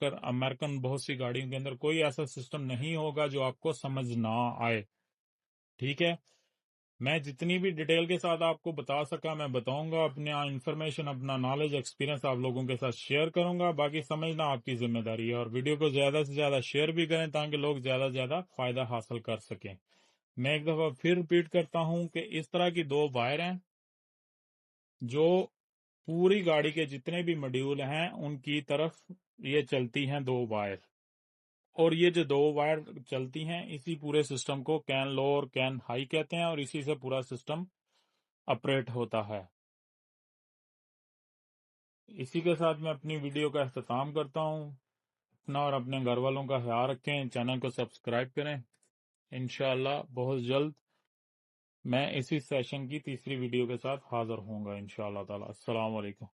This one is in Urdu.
کر امریکن بہت سی گاڑیوں کے اندر کوئی ایسا سسٹم نہیں ہوگا جو آپ کو سمجھ نہ آئے، ٹھیک ہے؟ میں جتنی بھی ڈیٹیل کے ساتھ آپ کو بتا سکا میں بتاؤں گا، اپنا انفارمیشن، اپنا نالج، ایکسپیرینس آپ لوگوں کے ساتھ شیئر کروں گا، باقی سمجھنا آپ کی ذمہ داری ہے، اور ویڈیو کو زیادہ سے زیادہ شیئر بھی کریں تاکہ لوگ زیادہ سے زیادہ فائدہ حاصل کر سکیں۔ میں ایک دفعہ پھر ریپیٹ کرتا ہوں کہ اس طرح کی دو وائر ہیں جو پوری گاڑی کے جتنے بھی ماڈیول ہیں ان کی طرف یہ چلتی ہیں، دو وائر، اور یہ جو دو وائر چلتی ہیں اسی پورے سسٹم کو کین لو اور کین ہائی کہتے ہیں، اور اسی سے پورا سسٹم آپریٹ ہوتا ہے۔ اسی کے ساتھ میں اپنی ویڈیو کا اختتام کرتا ہوں۔ اپنا اور اپنے گھر والوں کا خیال رکھیں، چینل کو سبسکرائب کریں۔ انشاءاللہ بہت جلد میں اسی سیشن کی تیسری ویڈیو کے ساتھ حاضر ہوں گا انشاءاللہ تعالی۔ السلام علیکم۔